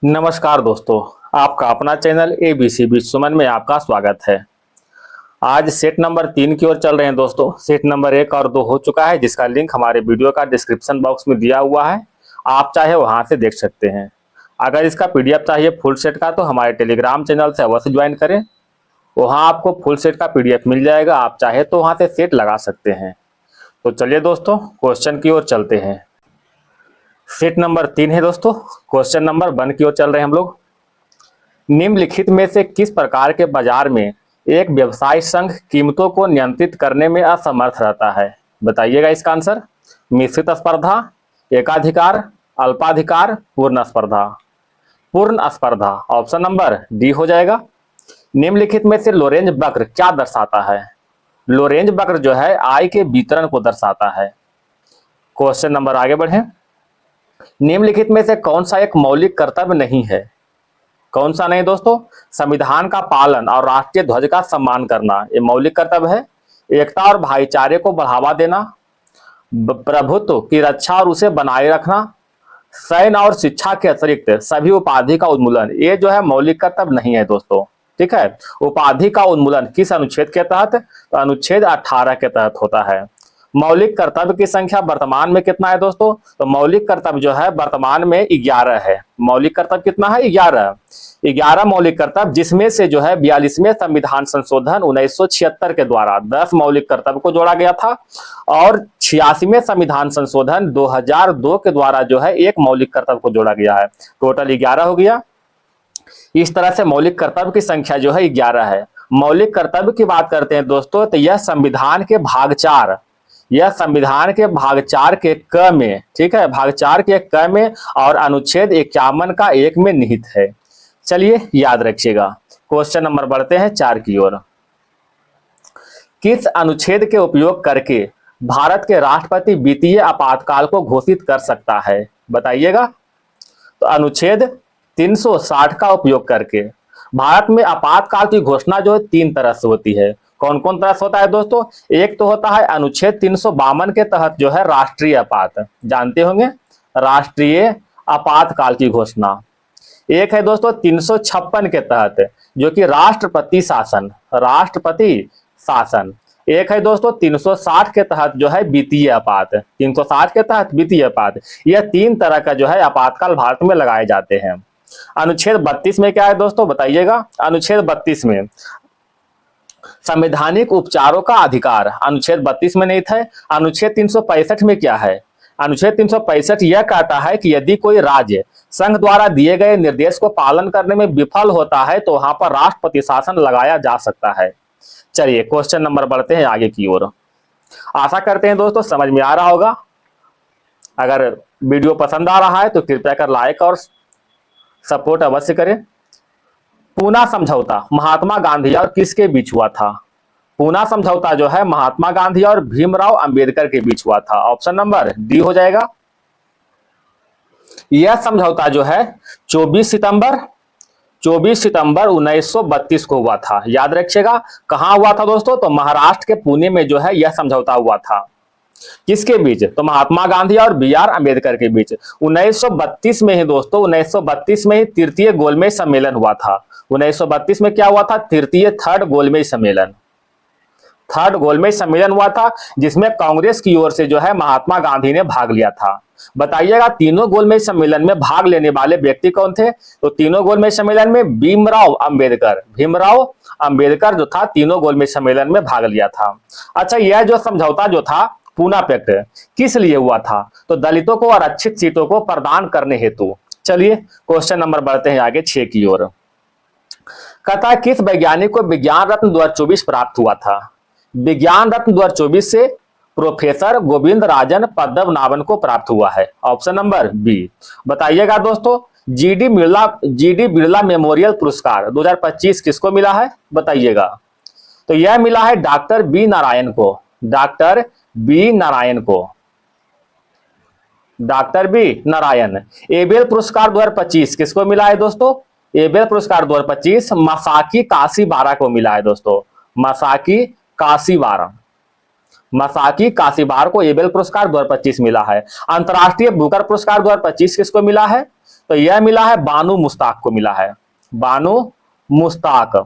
नमस्कार दोस्तों, आपका अपना चैनल ABC विश्वमन में आपका स्वागत है। आज सेट नंबर 3 की ओर चल रहे हैं दोस्तों। सेट नंबर 1 और 2 हो चुका है, जिसका लिंक हमारे वीडियो का डिस्क्रिप्शन बॉक्स में दिया हुआ है। आप चाहे वहां से देख सकते हैं। अगर इसका PDF चाहिए फुल सेट का तो हमारे टेलीग्राम चैनल से अवश्य ज्वाइन करें। वहां आपको फुल सेट का PDF मिल जाएगा। आप चाहे तो वहां से सेट लगा सकते हैं। तो चलिए दोस्तों, क्वेश्चन की ओर चलते हैं। सेट नंबर 3 है दोस्तों। क्वेश्चन नंबर 1 की ओर चल रहे हैं हम लोग। निम्नलिखित में से किस प्रकार के बाजार में एक व्यवसाय संघ कीमतों को नियंत्रित करने में असमर्थ रहता है? बताइएगा इसका आंसर। मिश्रित स्पर्धा, एकाधिकार, अल्पाधिकार, पूर्ण स्पर्धा। पूर्ण स्पर्धा ऑप्शन नंबर डी हो जाएगा। निम्नलिखित में से लोरेंज वक्र क्या दर्शाता है? लोरेंज वक्र जो है आय के वितरण को दर्शाता है। क्वेश्चन नंबर आगे बढ़े। निम्नलिखित में से कौन सा एक मौलिक कर्तव्य नहीं है? कौन सा नहीं दोस्तों? संविधान का पालन और राष्ट्रीय ध्वज का सम्मान करना ये मौलिक कर्तव्य है। एकता और भाईचारे को बढ़ावा देना, प्रभुत्व की रक्षा और उसे बनाए रखना, सैन्य और शिक्षा के अतिरिक्त सभी उपाधि का उन्मूलन, ये जो है मौलिक कर्तव्य नहीं है दोस्तों। ठीक है। उपाधि का उन्मूलन किस अनुच्छेद के तहत? तो अनुच्छेद 18 के तहत होता है। मौलिक कर्तव्य की संख्या वर्तमान में कितना है दोस्तों? तो मौलिक कर्तव्य जो है वर्तमान में 11 है। मौलिक कर्तव्य कितना है? 11 मौलिक कर्तव्य, जिसमें से जो है 42वें संविधान संशोधन 1976 के द्वारा 10 मौलिक कर्तव्य को जोड़ा गया था और 86वें संविधान संशोधन 2002 के द्वारा जो है एक मौलिक कर्तव्य को जोड़ा गया है। टोटल 11 हो गया। इस तरह से मौलिक कर्तव्य की संख्या जो है 11 है। मौलिक कर्तव्य की बात करते हैं दोस्तों, तो यह संविधान के भाग 4, यह संविधान के भाग 4 के क में, ठीक है, भाग 4 के क में और अनुच्छेद 51 का 1 में निहित है। चलिए याद रखिएगा। क्वेश्चन नंबर बढ़ते हैं 4 की ओर। किस अनुच्छेद के उपयोग करके भारत के राष्ट्रपति वित्तीय आपातकाल को घोषित कर सकता है? बताइएगा। तो अनुच्छेद 360 का उपयोग करके भारत में आपातकाल की घोषणा जो है 3 तरह से होती है। कौन कौन तरह से होता है दोस्तों? एक तो होता है अनुच्छेद 352 के तहत जो है राष्ट्रीय आपात, जानते होंगे, राष्ट्रीय आपातकाल की घोषणा। एक है दोस्तों 356 के तहत, जो कि राष्ट्रपति शासन, राष्ट्रपति शासन। एक है दोस्तों 360 के तहत जो है वित्तीय आपात, 360 के तहत वित्तीय आपात। यह 3 तरह का जो है आपातकाल भारत में लगाए जाते हैं। अनुच्छेद 32 में क्या है दोस्तों? बताइएगा। अनुच्छेद 32 में संवैधानिक उपचारों का अधिकार, अनुच्छेद 32 में नहीं था। अनुच्छेद 365 में क्या है? अनुच्छेद 365 यह कहता है कि यदि कोई राज्य संघ द्वारा दिए गए निर्देश को पालन करने में विफल होता है तो वहां पर राष्ट्रपति शासन लगाया जा सकता है। चलिए क्वेश्चन नंबर बढ़ते हैं आगे की ओर। आशा करते हैं दोस्तों समझ में आ रहा होगा। अगर वीडियो पसंद आ रहा है तो कृपया कर लाइक और सपोर्ट अवश्य करें। पूना समझौता महात्मा गांधी और किसके बीच हुआ था? पूना समझौता जो है महात्मा गांधी और भीमराव अंबेडकर के बीच हुआ था। ऑप्शन नंबर डी हो जाएगा। यह समझौता जो है 24 सितंबर 1932 को हुआ था। याद रखिएगा। कहां हुआ था दोस्तों? तो महाराष्ट्र के पुणे में जो है यह समझौता हुआ था। किसके बीच? तो महात्मा गांधी और BR अम्बेडकर के बीच। 1932 में ही दोस्तों, 1932 में ही तृतीय गोलमेज सम्मेलन हुआ था। 1932 में क्या हुआ था? थर्ड गोलमेज सम्मेलन, थर्ड गोलमेज सम्मेलन हुआ था, जिसमें कांग्रेस की ओर से जो है महात्मा गांधी ने भाग लिया था। बताइएगा तीनों गोलमेज सम्मेलन में भाग लेने वाले व्यक्ति कौन थे? तो तीनों गोलमेज सम्मेलन में भीमराव अंबेडकर जो था तीनों गोलमेज सम्मेलन में भाग लिया था। अच्छा, यह जो समझौता जो था पूना पैक्ट किस लिए हुआ था? तो दलितों को आरक्षित सीटों को प्रदान करने हेतु। चलिए क्वेश्चन नंबर बढ़ते हैं आगे 6 की ओर। कहता है किस वैज्ञानिक को विज्ञान रत्न 2024 प्राप्त हुआ था? विज्ञान रत्न 2024 से प्रोफेसर गोविंद राजन पद्मनाभन को प्राप्त हुआ है। Option number B. बताइएगा दोस्तों। जीडी बिरला मेमोरियल पुरस्कार 2025 किसको मिला है? बताइएगा। तो यह मिला है डॉक्टर बी नारायण को, डॉक्टर बी नारायण। एबेल पुरस्कार 2025 किसको मिला है दोस्तों? एबेल पुरस्कार 2025 मसाकी काशीबारा को मिला है दोस्तों। मसाकी काशीबार को एबेल पुरस्कार 2025 मिला है। अंतरराष्ट्रीय बुकर पुरस्कार 2025 किसको मिला है? तो यह मिला है बानो मुश्ताक को मिला है, बानो मुश्ताक,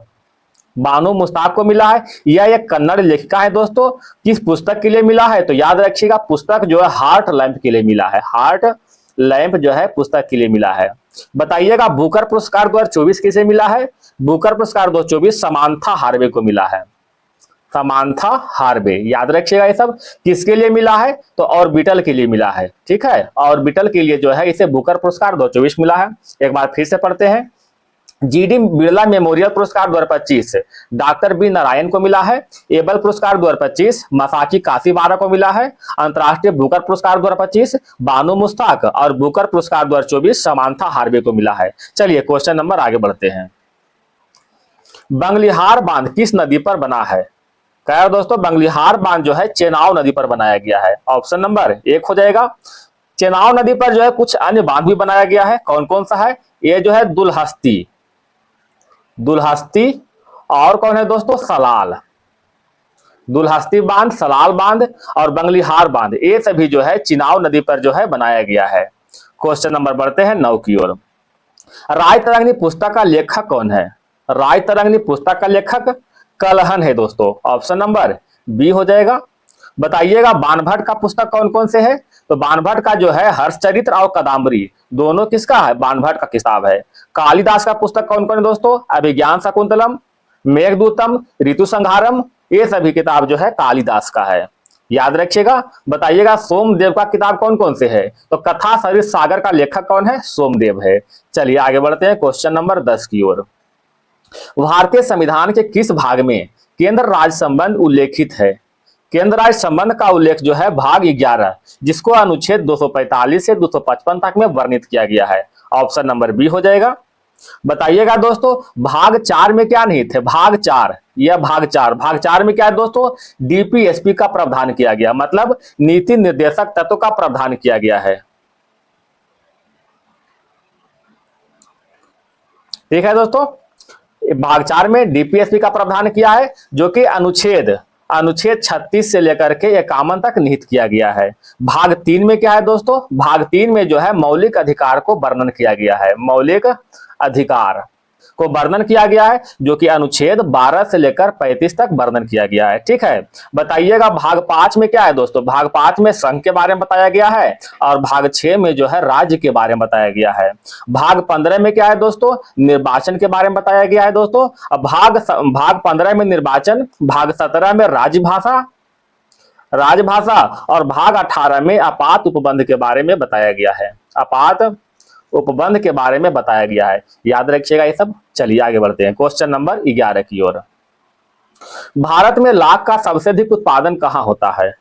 बानो मुश्ताक को मिला है। यह एक कन्नड़ लेखिका है दोस्तों। किस पुस्तक के लिए मिला है? तो याद रखिएगा पुस्तक जो है हार्ट लैंप के लिए मिला है, हार्ट लैंप जो है पुस्तक के लिए मिला है। बताइएगा बुकर पुरस्कार 2024 किसे मिला है? बुकर पुरस्कार 2024 समांथा हार्वे को मिला है, समांथा हार्वे। याद रखिएगा ये सब किसके लिए मिला है? तो ऑर्बिटल के लिए मिला है, ठीक है, ऑर्बिटल के लिए जो है इसे बुकर पुरस्कार 2024 मिला है। एक बार फिर से पढ़ते हैं। जीडी बिरला मेमोरियल पुरस्कार 2025 डॉक्टर बी नारायण को मिला है। एबल पुरस्कार 2025 मसाकी काशीवारा को मिला है। अंतर्राष्ट्रीय बुकर पुरस्कार 2025 बानो मुश्ताक और बुकर पुरस्कार 2024 समांथा हार्वे को मिला है। चलिए क्वेश्चन नंबर आगे बढ़ते हैं। बंगलिहार बांध किस नदी पर बना है? कह दोस्तों बंगलिहार बांध जो है चेनाब नदी पर बनाया गया है। ऑप्शन नंबर 1 हो जाएगा। चेनाब नदी पर जो है कुछ अन्य बांध भी बनाया गया है। कौन कौन सा है? ये जो है दुलहस्ती, दुलहस्ती और कौन है दोस्तों? सलाल। दुलहस्ती बांध, सलाल बांध और बंगलिहार बांध, ये सभी जो है चिनाब नदी पर जो है बनाया गया है। क्वेश्चन नंबर बढ़ते हैं 9 की ओर। राय तरंगिणी पुस्तक का लेखक कौन है? राय तरंगिणी पुस्तक का लेखक कलहन है दोस्तों। ऑप्शन नंबर बी हो जाएगा। बताइएगा बाणभट्ट का पुस्तक कौन कौन से है? तो बाणभट्ट का जो है हर्षचरित्र और कादम्बरी दोनों किसका है? बाणभट्ट का किताब है। कालिदास का पुस्तक कौन कौन है दोस्तों? अभिज्ञान शाकुंतलम, मेघदूतम, ऋतु संहारम, ये सभी किताब जो है कालिदास का है। याद रखिएगा। बताइएगा सोमदेव का किताब कौन कौन से है? तो कथा सरित सागर का लेखक कौन है? सोमदेव है। चलिए आगे बढ़ते हैं क्वेश्चन नंबर 10 की ओर। भारतीय संविधान के किस भाग में केंद्र राज्य संबंध उल्लेखित है? केंद्र राज्य संबंध का उल्लेख जो है भाग 11 जिसको अनुच्छेद 245 से 255 तक में वर्णित किया गया है। ऑप्शन नंबर बी हो जाएगा। बताइएगा दोस्तों भाग 4 में क्या निहित है? भाग 4, यह भाग 4 में क्या है दोस्तों? डीपीएसपी का प्रावधान किया गया, मतलब नीति निर्देशक तत्व का प्रावधान किया गया है। ठीक है दोस्तों, भाग 4 में डीपीएसपी का प्रावधान किया है जो कि अनुच्छेद 36 से लेकर के 51 तक निहित किया गया है। भाग 3 में क्या है दोस्तों? भाग 3 में जो है मौलिक अधिकार को वर्णन किया गया है, मौलिक अधिकार को वर्णन किया गया है जो कि अनुच्छेद 12 से लेकर 35 तक वर्णन किया गया है। ठीक है। बताइएगा भाग 5 में क्या है दोस्तों? भाग 5 में संघ के बारे में बताया गया है और भाग 6 में जो है राज्य के बारे में बताया गया है। भाग 15 में क्या है दोस्तों? निर्वाचन के बारे में बताया गया है दोस्तों। अब भाग 15 में निर्वाचन, भाग 17 में राजभाषा और भाग 18 में आपात उपबंध के बारे में बताया गया है, आपात उपबंध के बारे में बताया गया है। याद रखिएगा ये सब। चलिए आगे बढ़ते हैं क्वेश्चन नंबर 11 की ओर। भारत में लाख का सबसे अधिक उत्पादन कहां होता है?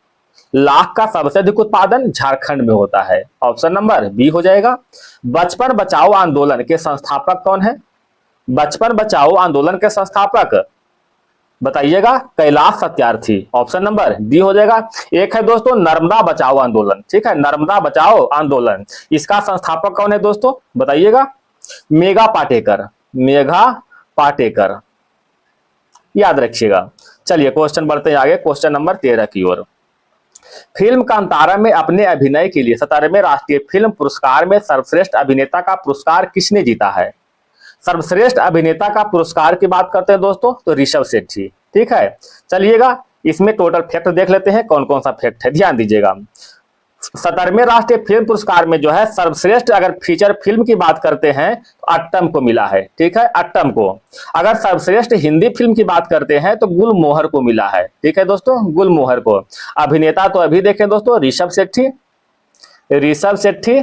लाख का सबसे अधिक उत्पादन झारखंड में होता है। ऑप्शन नंबर बी हो जाएगा। बचपन बचाओ आंदोलन के संस्थापक कौन है? बचपन बचाओ आंदोलन के संस्थापक बताइएगा Kailash Satyarthi. Option number D हो जाएगा। एक है दोस्तों नर्मदा बचाओ आंदोलन। ठीक है, नर्मदा बचाओ आंदोलन, इसका संस्थापक कौन है दोस्तों? बताइएगा मेघा पाटेकर, मेघा पाटेकर। याद रखिएगा। चलिए क्वेश्चन बढ़ते हैं आगे, क्वेश्चन नंबर 13 की ओर। फिल्म कांतारा में अपने अभिनय के लिए 17वें राष्ट्रीय फिल्म पुरस्कार में सर्वश्रेष्ठ अभिनेता का पुरस्कार किसने जीता है? सर्वश्रेष्ठ अभिनेता का पुरस्कार की बात करते हैं दोस्तों तो ऋषभ शेट्टी। ठीक है, चलिएगा इसमें टोटल फैक्ट देख लेते हैं कौन कौन सा फैक्ट है, ध्यान दीजिएगा। 17वें राष्ट्रीय फिल्म पुरस्कार में जो है सर्वश्रेष्ठ अगर फीचर फिल्म की बात करते हैं तो अट्टम को मिला है। ठीक है, अट्टम को। अगर सर्वश्रेष्ठ हिंदी फिल्म की बात करते हैं तो गुलमोहर को मिला है। ठीक है दोस्तों, गुलमोहर को। अभिनेता तो अभी देखें दोस्तों ऋषभ शेट्टी, ऋषभ शेट्टी।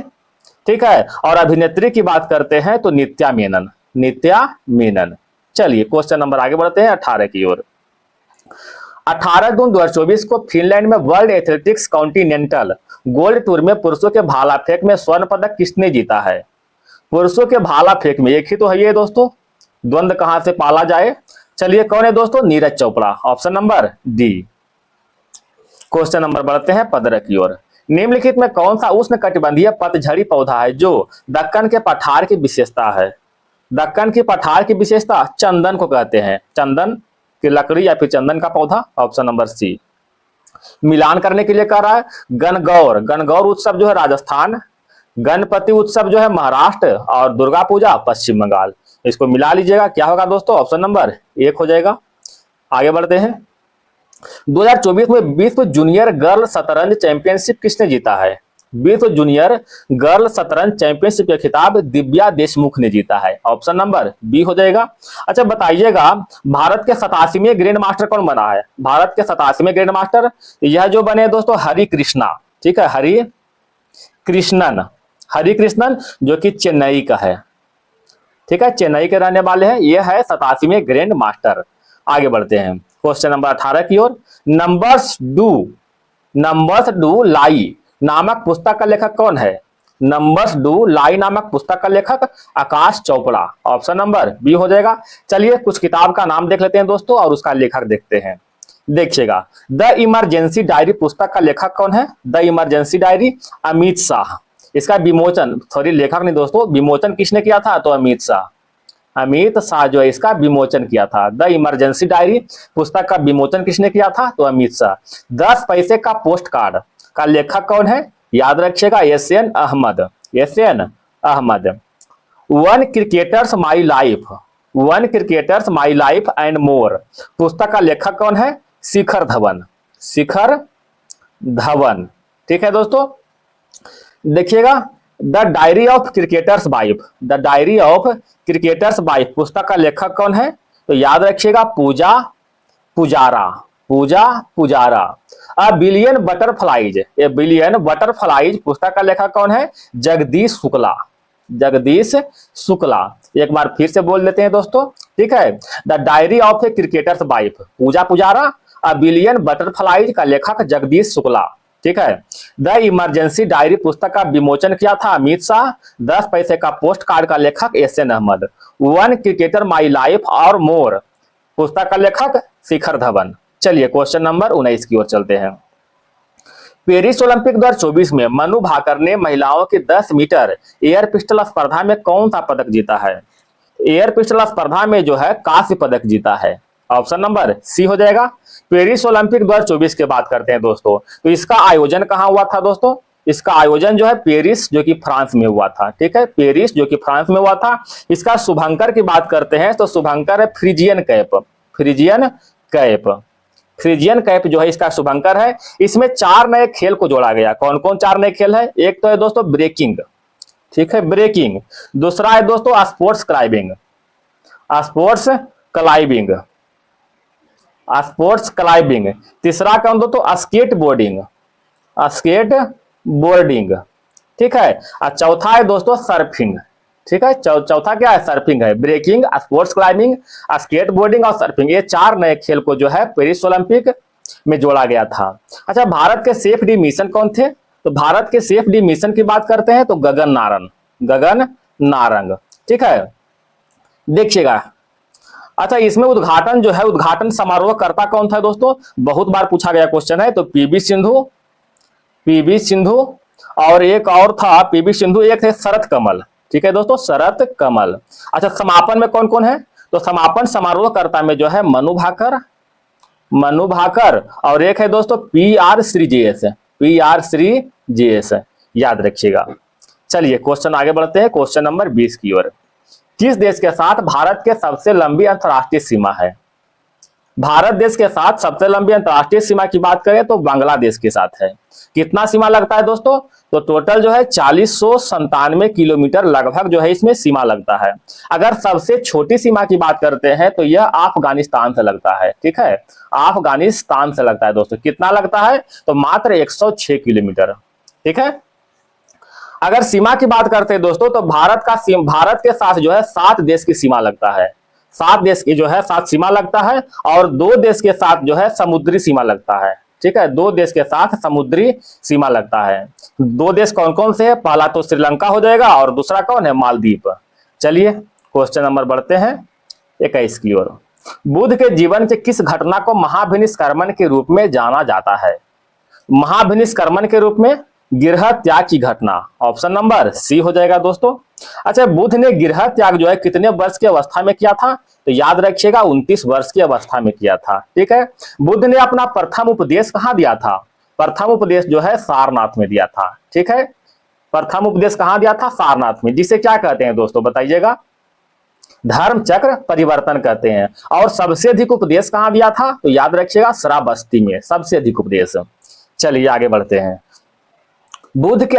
ठीक है, और अभिनेत्री की बात करते हैं तो नित्या मेनन, नित्या मेनन। चलिए क्वेश्चन नंबर आगे बढ़ते हैं 18 की ओर। 18 जून 2024 को फिनलैंड में world athletics continental gold tour में पुरुषों के भाला फेंक में स्वर्ण पदक किसने जीता है? पुरुषों के भाला फेंक में एक ही तो है ये दोस्तों, द्वंद्व कहां से पाला जाए। चलिए कौन है दोस्तों? Neeraj Chopra. Option number D. Question number बढ़ते हैं 15 की ओर। निम्नलिखित में कौन सा उष्ण कटिबंधीय पतझड़ी पौधा है जो दक्कन के पठार की विशेषता है? दक्कन की पठार की विशेषता चंदन को कहते हैं, चंदन की लकड़ी या फिर चंदन का पौधा। ऑप्शन नंबर सी। मिलान करने के लिए कह रहा है गणगौर, गणगौर उत्सव जो है राजस्थान गणपति उत्सव जो है महाराष्ट्र और दुर्गा पूजा पश्चिम बंगाल। इसको मिला लीजिएगा, क्या होगा दोस्तों, ऑप्शन नंबर 1 हो जाएगा। आगे बढ़ते हैं। 2024 में विश्व जूनियर गर्ल शतरंज चैंपियनशिप किसने जीता है? विश्व जूनियर गर्ल शतरंज चैंपियनशिप का खिताब दिव्या देशमुख ने जीता है। ऑप्शन नंबर बी हो जाएगा। अच्छा बताइएगा, भारत के 87वें ग्रैंड मास्टर कौन बना है? भारत के 87वें ग्रैंड मास्टर यह जो बने दोस्तों हरि कृष्णा, ठीक है, हरि कृष्णन जो कि चेन्नई का है, ठीक है, चेन्नई के रहने वाले हैं। यह है 87वें ग्रैंड मास्टर। आगे बढ़ते हैं क्वेश्चन नंबर 18 की ओर। नंबर्स डू लाई नामक पुस्तक का लेखक कौन है? नंबर्स डू लाई नामक पुस्तक का लेखक आकाश चोपड़ा। ऑप्शन नंबर बी हो जाएगा। चलिए कुछ किताब का नाम देख लेते हैं दोस्तों और उसका लेखक देखते हैं। देखिएगा, द इमरजेंसी डायरी पुस्तक का लेखक कौन है? The emergency diary Amit Shah. इसका विमोचन, सॉरी लेखक नहीं दोस्तों, विमोचन किसने किया था? तो अमित शाह जो है इसका विमोचन किया था। द इमरजेंसी डायरी पुस्तक का विमोचन किसने किया था? तो अमित शाह। 10 पैसे का पोस्ट कार्ड का लेखक कौन है? याद रखिएगा SN Ahmed. One cricketers my life and more पुस्तक का लेखक कौन है? शिखर धवन। ठीक है दोस्तों, देखिएगा, the diary of cricketers wife पुस्तक का लेखक कौन है? तो याद रखिएगा पूजा पुजारा। अ बिलियन बटरफ्लाइज पुस्तक का लेखक कौन है? जगदीश शुक्ला। एक बार फिर से बोल देते हैं दोस्तों, ठीक है। The diary of a cricketers wife Pooja Pujara, a billion butterflies का लेखक जगदीश शुक्ला, ठीक है। द इमरजेंसी डायरी पुस्तक का विमोचन किया था अमित शाह। 10 पैसे का पोस्ट कार्ड का लेखक SN Ahmed. One cricketer my life और मोर पुस्तक का लेखक शिखर धवन। चलिए क्वेश्चन नंबर 19 की ओर चलते हैं। पेरिस ओलंपिक 2024 में मनु भाकर ने महिलाओं की 10 मीटर एयर पिस्टल स्पर्धा में कौन सा पदक जीता है? एयर पिस्टल स्पर्धा में जो है कांस्य पदक जीता है। ऑप्शन नंबर सी हो जाएगा। पेरिस ओलंपिक 2024 की बात करते हैं दोस्तों, तो इसका आयोजन कहां हुआ था दोस्तों? इसका आयोजन जो है पेरिस जो कि फ्रांस में हुआ था, ठीक है, पेरिस जो कि फ्रांस में हुआ था। इसका शुभंकर की बात करते हैं तो शुभंकर है फ्रिजियन कैप जो है इसका शुभंकर है। इसमें 4 नए खेल को जोड़ा गया। कौन कौन 4 नए खेल है? एक तो है दोस्तों ब्रेकिंग, ठीक है, ब्रेकिंग। दूसरा है दोस्तों स्पोर्ट्स क्लाइंबिंग। तीसरा कौन दोस्तों? स्केट बोर्डिंग, ठीक है। और चौथा है दोस्तों सर्फिंग, ठीक है। चौथा क्या है? सर्फिंग है। Breaking, sports climbing, skateboarding और सर्फिंग, ये 4 नए खेल को जो है पेरिस ओलंपिक में जोड़ा गया था। अच्छा, भारत के सेफ डी मिशन कौन थे? तो भारत के सेफ डी मिशन की बात करते हैं तो गगन नारंग, ठीक है। देखिएगा, अच्छा इसमें उद्घाटन जो है, उद्घाटन समारोह करता कौन था दोस्तों? बहुत बार पूछा गया क्वेश्चन है। तो पीवी सिंधु और एक और था पीवी सिंधु, एक थे शरत कमल, ठीक है दोस्तों, शरत कमल। अच्छा समापन में कौन कौन है? तो समापन समारोह करता में जो है मनु भाकर और एक है दोस्तों पीआर श्रीजेएस, याद रखिएगा। चलिए क्वेश्चन आगे बढ़ते हैं, क्वेश्चन नंबर 20 की ओर। किस देश के साथ भारत के सबसे लंबी अंतरराष्ट्रीय सीमा है? भारत देश के साथ सबसे लंबी अंतरराष्ट्रीय सीमा की बात करें तो बांग्लादेश के साथ है। कितना सीमा लगता है दोस्तों? तो टोटल जो है 4097 किलोमीटर लगभग जो है इसमें सीमा लगता है। अगर सबसे छोटी सीमा की बात करते हैं तो यह अफगानिस्तान से लगता है, ठीक है, अफगानिस्तान से लगता है दोस्तों। कितना लगता है? तो मात्र 106 किलोमीटर, ठीक है। अगर सीमा की बात करते हैं दोस्तों तो भारत के साथ जो है 7 देश की सीमा लगता है। 7 देश की जो है 7 सीमा लगता है और 2 देश के साथ जो है समुद्री सीमा लगता है, ठीक है, 2 देश के साथ समुद्री सीमा लगता है। 2 देश कौन कौन से है? पहला तो श्रीलंका हो जाएगा और दूसरा कौन है? मालदीव। चलिए क्वेश्चन नंबर बढ़ते हैं 21 की ओर। बुद्ध के जीवन के किस घटना को महाभिनिष्क्रमण के रूप में जाना जाता है? महाभिनिष्क्रमण के रूप में गृह त्याग की घटना। ऑप्शन नंबर सी हो जाएगा दोस्तों। अच्छा, बुद्ध ने गृह त्याग जो है कितने वर्ष की अवस्था में किया था? तो याद रखिएगा 29 वर्ष की अवस्था में किया था, ठीक है। बुद्ध ने अपना प्रथम उपदेश कहां दिया था? प्रथम उपदेश जो है सारनाथ में दिया था, ठीक है। प्रथम उपदेश कहां दिया था? सारनाथ में, जिसे क्या कहते हैं दोस्तों बताइएगा? धर्म चक्र परिवर्तन कहते हैं। और सबसे अधिक उपदेश कहां दिया था? तो याद रखिएगा श्रावस्ती में सबसे अधिक उपदेश। चलिए आगे बढ़ते हैं। बुद्ध के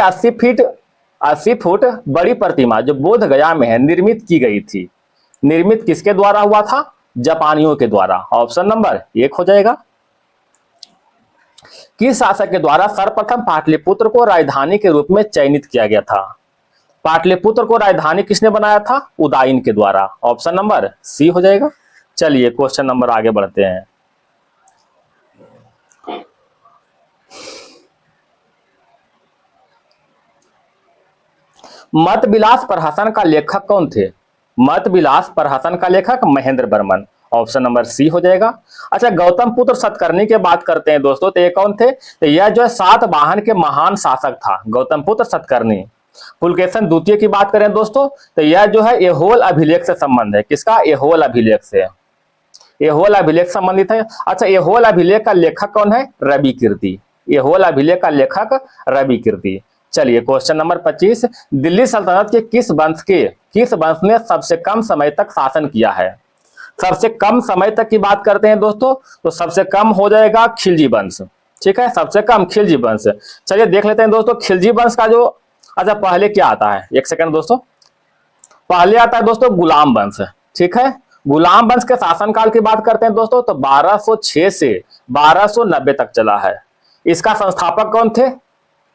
80 फुट बड़ी प्रतिमा जो बोध गया में है, निर्मित की गई थी। निर्मित किसके द्वारा हुआ था? जापानियों के द्वारा। ऑप्शन नंबर 1 हो जाएगा। किस शासक के द्वारा सर्वप्रथम पाटलिपुत्र को राजधानी के रूप में चयनित किया गया था? पाटलिपुत्र को राजधानी किसने बनाया था? उदयन के द्वारा। ऑप्शन नंबर सी हो जाएगा। चलिए क्वेश्चन नंबर आगे बढ़ते हैं। मत विलास प्रहसन का लेखक कौन थे? मत विलास प्रहसन का लेखक Mahendra Varman. Option number C हो जाएगा। अच्छा, गौतम पुत्र सतकर्णी की बात करते हैं दोस्तों, तो ये कौन थे? तो यह जो है सातवाहन के महान शासक था गौतम पुत्र सतकर्णी। पुलकेशन द्वितीय की बात करें दोस्तों, तो यह जो है एहोल अभिलेख से संबंध है। किसका? एहोल अभिलेख से। एहोल अभिलेख संबंधित है। अच्छा, एहोल अभिलेख का लेखक कौन है? रवि कीर्ति। एहोल अभिलेख का लेखक रवि कीर्ति। चलिए क्वेश्चन नंबर 25। दिल्ली सल्तनत के किस वंश ने सबसे कम समय तक शासन किया है? सबसे कम समय तक की बात करते हैं दोस्तों, तो सबसे कम हो जाएगा खिलजी वंश। ठीक है, सबसे कम खिलजी वंश। चलिए देख लेते हैं दोस्तों खिलजी वंश का जो, अच्छा पहले क्या आता है, एक सेकंड दोस्तों। पहले आता है दोस्तों गुलाम वंश। ठीक है, गुलाम वंश के शासनकाल की बात करते हैं दोस्तों, तो 1206 से 1290 तक चला है। इसका संस्थापक कौन थे?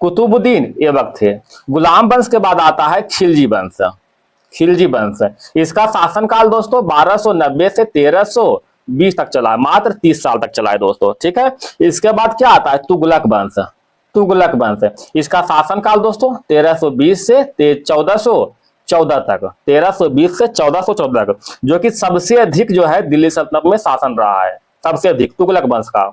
कुतुबुद्दीन ऐबक थे। गुलाम वंश के बाद आता है खिलजी वंश। खिलजी वंश, इसका शासनकाल दोस्तों 1290 से 1320 तक चला है, मात्र 30 साल तक चला है दोस्तों। ठीक है, इसके बाद क्या आता है? तुगलक वंश। तुगलक वंश, इसका शासनकाल दोस्तों 1320 से 1414 तक, 1320 से 1414 तक, जो कि सबसे अधिक जो है दिल्ली सल्तनत में शासन रहा है, सबसे अधिक तुगलक वंश का।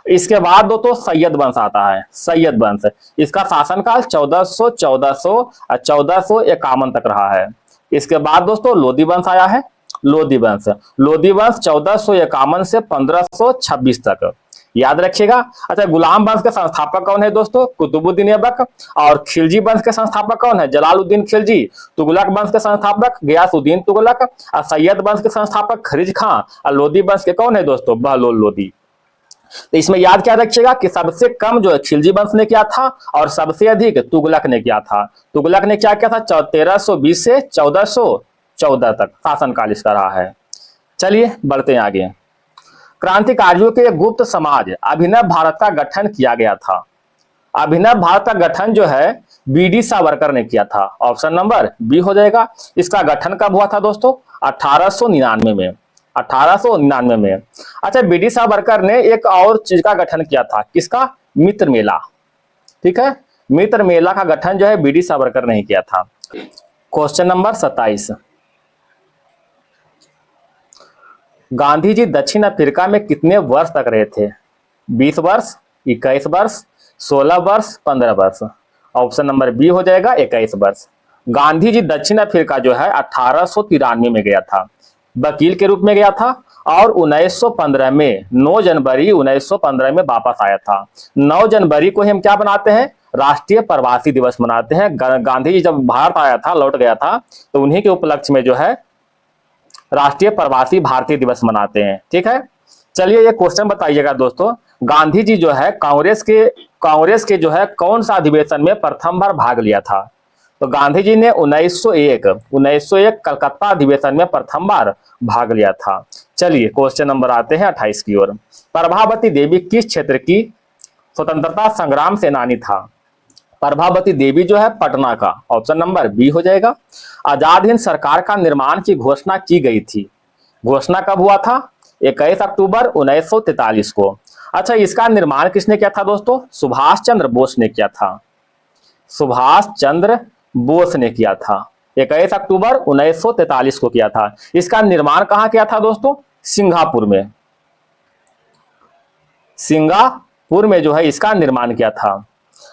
इसके बाद दोस्तों सैयद वंश आता है। सैयद वंश, इसका शासनकाल 1400 और 1451 तक रहा है। इसके बाद दोस्तों लोधी वंश आया है। लोधी वंश 1451 से 1526 तक, याद रखिएगा। अच्छा, गुलाम वंश के संस्थापक कौन है दोस्तों? कुतुबुद्दीन ऐबक। और खिलजी वंश के संस्थापक कौन है? जलालुद्दीन खिलजी। तुगलक वंश के संस्थापक गयासुद्दीन तुगलक। और सैयद वंश के संस्थापक खरीज खां। और लोधी वंश के कौन है दोस्तों? बहलोल लोधी। तो इसमें याद क्या रखिएगा कि सबसे कम जो है खिलजी वंश ने किया था और सबसे अधिक तुगलक ने किया था। तुगलक ने क्या किया था? 1320 से 1414 तक शासनकाल इसका रहा है। चलिए बढ़ते हैं आगे। क्रांतिकारियों के गुप्त समाज अभिनव भारत का गठन किया गया था। अभिनव भारत का गठन जो है बीडी सावरकर ने किया था। ऑप्शन नंबर बी हो जाएगा। इसका गठन कब हुआ था दोस्तों? 1899 में। 1899 में। अच्छा, बीडी सावरकर ने एक और चीज का गठन किया था। किसका? मित्र मेला। ठीक है, मित्र मेला का गठन जो है बीडी सावरकर ने ही किया था। Question number 27। गांधी जी दक्षिण अफ्रीका में कितने वर्ष तक रहे थे? 20 वर्ष, 21 वर्ष, 16 वर्ष, 15 वर्ष। ऑप्शन नंबर बी हो जाएगा 21 वर्ष। गांधी जी दक्षिण अफ्रीका जो है 1893 में गया था, वकील के रूप में गया था। और 1915 में 9 जनवरी 1915 में वापस आया था। 9 जनवरी को हम क्या बनाते हैं? राष्ट्रीय प्रवासी दिवस मनाते हैं। गांधी जी जब भारत आया था, लौट गया था, तो उन्हीं के उपलक्ष्य में जो है राष्ट्रीय प्रवासी भारतीय दिवस मनाते हैं। ठीक है, चलिए ये क्वेश्चन बताइएगा दोस्तों। गांधी जी जो है कांग्रेस के जो है कौन सा अधिवेशन में प्रथम बार भाग लिया था? तो गांधी जी ने 1901 कलकत्ता अधिवेशन में प्रथम बार भाग लिया था। चलिए क्वेश्चन नंबर आते हैं 28 की ओर। प्रभावती देवी किस क्षेत्र की स्वतंत्रता संग्राम सेनानी था? प्रभावती देवी जो है पटना का। ऑप्शन नंबर बी हो जाएगा। आजाद हिंद सरकार का निर्माण की घोषणा की गई थी। घोषणा कब हुआ था? 21 अक्टूबर 1943 को। अच्छा, इसका निर्माण किसने किया था दोस्तों? सुभाष चंद्र बोस ने किया था। सुभाष चंद्र बोस ने किया था। 21 अक्टूबर 1943 को किया था। इसका निर्माण कहां किया था दोस्तों? सिंगापुर में। सिंगापुर में जो है इसका निर्माण किया था।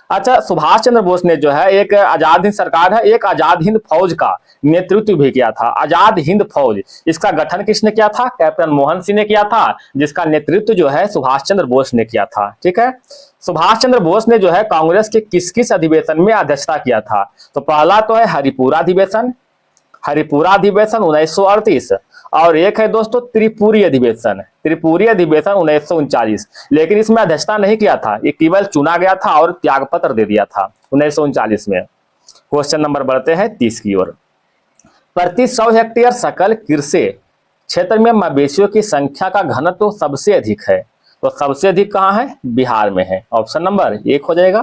अच्छा, सुभाष चंद्र बोस ने जो है एक आजाद हिंद सरकार है, एक आजाद हिंद फौज का नेतृत्व भी किया था। आजाद हिंद फौज, इसका गठन किसने किया था? कैप्टन मोहन सिंह ने किया था, जिसका नेतृत्व जो है सुभाष चंद्र बोस ने किया था। ठीक है, सुभाष चंद्र बोस ने जो है कांग्रेस के किस किस अधिवेशन में अध्यक्षता किया था? तो पहला तो है हरिपुरा अधिवेशन, हरिपुरा अधिवेशन 1938, और एक है दोस्तों त्रिपुरी अधिवेशन, त्रिपुरी अधिवेशन 1939। लेकिन इसमें अध्यक्षता नहीं किया था, ये केवल चुना गया था और त्यागपत्र दे दिया था 1939 में। क्वेश्चन नंबर बढ़ते हैं 30 की ओर। प्रति 100 हेक्टेयर सकल कृषि क्षेत्र में मवेशियों की संख्या का घनत्व तो सबसे अधिक है, तो सबसे अधिक कहां है? बिहार में है। ऑप्शन नंबर 1 हो जाएगा।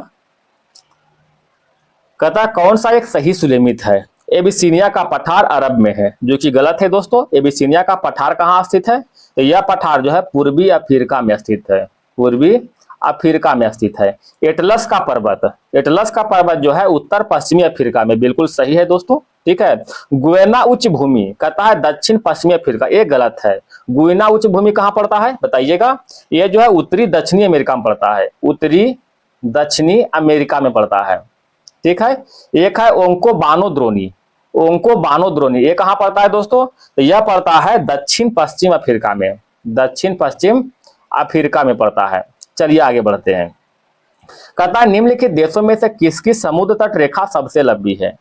कहता कौन सा एक सही सुलेमित है? एबिसीनिया का पठार अरब में है, जो कि गलत है दोस्तों। एबिसीनिया का पठार कहाँ स्थित है? तो यह पठार जो है पूर्वी अफ्रीका में स्थित है, पूर्वी अफ्रीका में स्थित है। एटलस का पर्वत, एटलस का पर्वत जो है उत्तर पश्चिमी अफ्रीका में, बिल्कुल सही है दोस्तों। ठीक है, गुयना उच्च भूमि कहता है दक्षिण पश्चिमी अफ्रीका, ये गलत है। गुयना उच्च भूमि कहाँ पड़ता है बताइएगा? ये जो है उत्तरी दक्षिणी अमेरिका में पड़ता है, उत्तरी दक्षिणी अमेरिका में पड़ता है। ठीक है, एक है ओंको बानोद्रोनी, ओंको बानोद्रोनी, ये कहां पड़ता है दोस्तों? तो यह पड़ता है दक्षिण पश्चिम अफ्रीका में, दक्षिण पश्चिम अफ्रीका में पड़ता है। चलिए आगे बढ़ते हैं। कहता है निम्नलिखित देशों में से किसकी समुद्र तट रेखा सबसे लंबी है?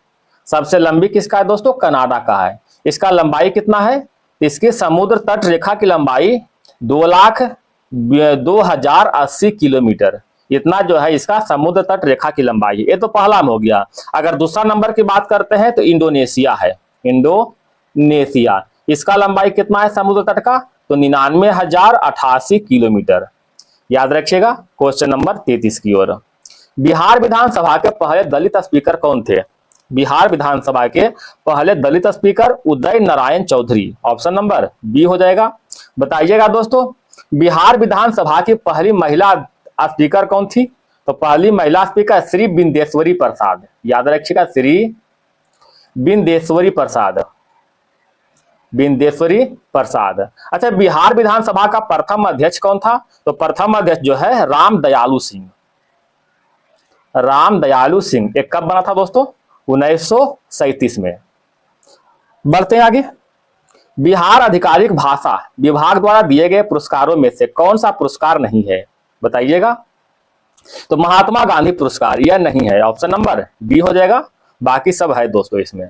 सबसे लंबी किसका है दोस्तों? कनाडा का है। इसका लंबाई कितना है? इसकी समुद्र तट रेखा की लंबाई 2,02,080 किलोमीटर, इतना जो है इसका समुद्र तट रेखा की लंबाई है। ये तो पहला हो गया। अगर दूसरा नंबर की बात करते हैं तो इंडोनेशिया है, इंडोनेशिया, इसका लंबाई कितना है समुद्र तट का? तो 99,088 किलोमीटर, याद रखिएगा। क्वेश्चन नंबर 33 की ओर। बिहार विधानसभा के पहले दलित स्पीकर कौन थे? बिहार विधानसभा के पहले दलित speaker Uday Narayan Chaudhary, option number B हो जाएगा। बताइएगा दोस्तों, बिहार विधानसभा की पहली महिला स्पीकर कौन थी? तो पहली महिला स्पीकर श्री बिंदेश्वरी प्रसाद, याद रखिएगा, श्री बिंदेश्वरी प्रसाद, बिंदेश्वरी प्रसाद। अच्छा, बिहार विधानसभा का प्रथम अध्यक्ष कौन था? तो प्रथम अध्यक्ष जो है राम दयालु सिंह, राम दयालु सिंह। एक कब बना था दोस्तों? 1937 में। बढ़ते हैं आगे। बिहार आधिकारिक भाषा विभाग द्वारा दिए गए पुरस्कारों में से कौन सा पुरस्कार नहीं है बताइएगा? तो महात्मा गांधी पुरस्कार, यह नहीं है, ऑप्शन नंबर बी हो जाएगा। बाकी सब है दोस्तों इसमें।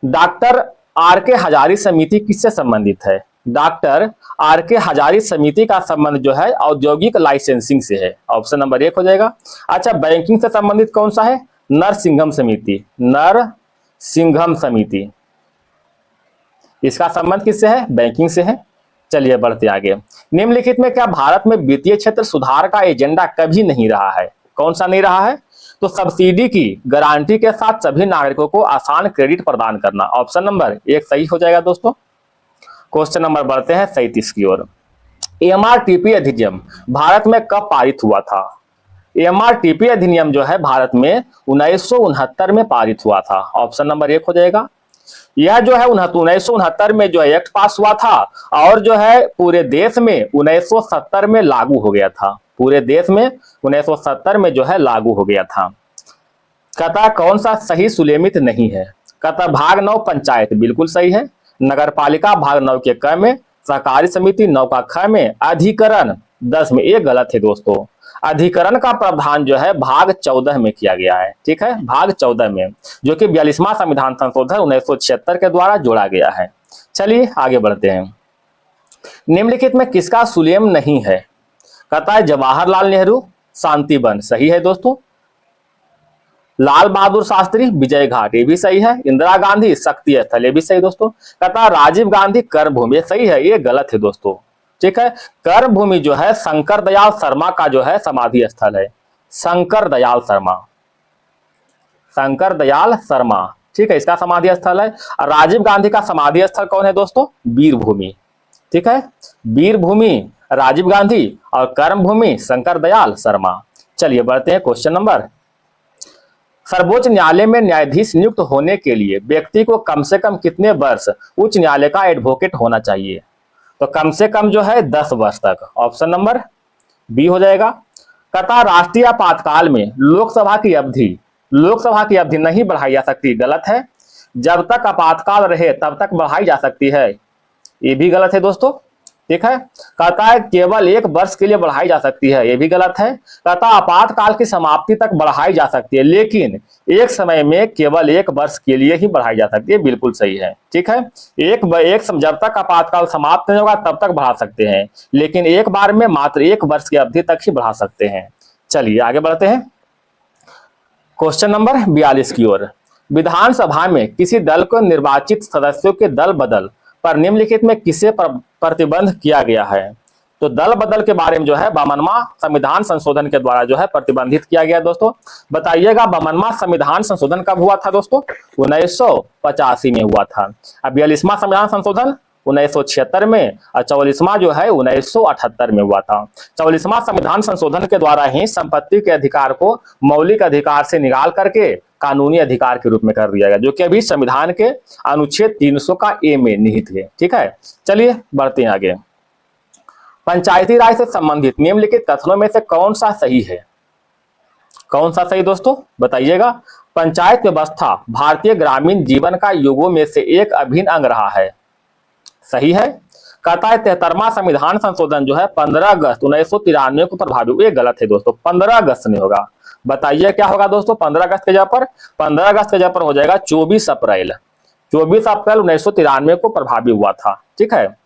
डॉक्टर आर के हजारी समिति किससे संबंधित है? डॉक्टर आर के हजारी समिति का संबंध जो है औद्योगिक लाइसेंसिंग से है, ऑप्शन नंबर 1 हो जाएगा। अच्छा, बैंकिंग से संबंधित कौन सा है? नरसिंघम समिति, नरसिंघम समिति, इसका संबंध किससे है? बैंकिंग से है। चलिए बढ़ते आगे। निम्नलिखित में क्या भारत में वित्तीय क्षेत्र सुधार का एजेंडा कभी नहीं रहा है? कौन सा नहीं रहा है? तो सब्सिडी की गारंटी के साथ सभी नागरिकों को आसान क्रेडिट प्रदान करना, ऑप्शन नंबर 1 सही हो जाएगा दोस्तों। क्वेश्चन नंबर बढ़ते हैं 37 की ओर। एमआरटीपी अधिनियम भारत में कब पारित हुआ था? एमआरटीपी अधिनियम जो है भारत में 1969 में पारित हुआ था, ऑप्शन नंबर 1 हो जाएगा। यह जो है 1969 में जो है एक्ट पास हुआ था और जो है पूरे देश में 1970 में लागू हो गया था, पूरे देश में 1970 में जो है लागू हो गया था। कहता कौन सा सही सुलेमित नहीं है? कहता भाग 9 पंचायत, बिल्कुल सही है। नगर पालिका भाग 9 के क में, सहकारी समिति 9 का ख में, अधिकरण 10 में, ये गलत है दोस्तों। अधिकरण का प्रावधान जो है भाग 14 में किया गया है। ठीक है, भाग 14 में, जो कि 42वां संविधान संशोधन 1976 के द्वारा जोड़ा गया है। चलिए आगे बढ़ते हैं। निम्नलिखित में किसका सुलेम नहीं है? कहता है जवाहरलाल नेहरू शांतिवन, सही है दोस्तों। लाल बहादुर शास्त्री विजय घाट, ये भी सही है। इंदिरा गांधी शक्ति स्थल, ये भी सही दोस्तों। कहता है राजीव गांधी कर्मभूमि, सही है, ये गलत है दोस्तों। ठीक है, कर्मभूमि जो है शंकर दयाल शर्मा का जो है समाधि स्थल है, शंकर दयाल शर्मा, शंकर दयाल शर्मा, ठीक है, इसका समाधि स्थल है। और राजीव गांधी का समाधि स्थल कौन है दोस्तों? वीरभूमि। ठीक है, वीरभूमि राजीव गांधी और कर्मभूमि शंकर दयाल शर्मा। चलिए बढ़ते हैं क्वेश्चन नंबर। सर्वोच्च न्यायालय में न्यायाधीश नियुक्त होने के लिए व्यक्ति को कम से कम कितने वर्ष उच्च न्यायालय का एडवोकेट होना चाहिए? तो कम से कम जो है 10 वर्ष तक, ऑप्शन नंबर बी हो जाएगा। कहता राष्ट्रीय आपातकाल में लोकसभा की अवधि नहीं बढ़ाई जा सकती, गलत है। जब तक आपातकाल रहे तब तक बढ़ाई जा सकती है, ये भी गलत है दोस्तों। ठीक है, कहता है केवल 1 वर्ष के लिए बढ़ाई जा सकती है, ये भी गलत है। कहता आपातकाल की समाप्ति तक बढ़ाई जा सकती है, लेकिन एक समय में केवल 1 वर्ष के लिए ही बढ़ाई जा सकती है, बिल्कुल सही है। ठीक है, जब तक आपातकाल समाप्त नहीं होगा तब तक बढ़ा सकते हैं, लेकिन एक बार में मात्र 1 वर्ष की अवधि तक ही बढ़ा सकते हैं। चलिए आगे बढ़ते हैं क्वेश्चन नंबर 42 की ओर। विधानसभा में किसी दल को निर्वाचित सदस्यों के दल बदल पर निम्नलिखित में किसे प्रतिबंध किया गया है? तो दल बदल के बारे में जो है 52वां संविधान संशोधन के द्वारा जो है प्रतिबंधित किया गया दोस्तों। बताइएगा 52वां संविधान संशोधन कब हुआ था दोस्तों? 1985 में हुआ था। अब 42वां संविधान संशोधन 1976 में और 44वां जो है 1978 में हुआ था। 44वां संविधान संशोधन के द्वारा ही संपत्ति के अधिकार को मौलिक अधिकार से निकाल करके कानूनी अधिकार के रूप में कर दिया गया, जो कि अभी संविधान के अनुच्छेद 300 का ए में निहित है। ठीक है, चलिए बढ़ते हैं आगे। पंचायती राज से संबंधित निम्नलिखित कथनों में से कौन सा सही है? कौन सा सही दोस्तों बताइएगा। पंचायत व्यवस्था भारतीय ग्रामीण जीवन का युगों में से एक अभिन्न अंग रहा है, सही है। कहता है 73वां संविधान संशोधन जो है 15 अगस्त 1993 को प्रभावी हुआ, ये गलत है दोस्तों, 15 अगस्त नहीं होगा। बताइए क्या होगा दोस्तों 15 अगस्त के जगह पर? 15 अगस्त के जगह पर हो जाएगा 24 अप्रैल 1993 को प्रभावी हुआ था। ठीक है,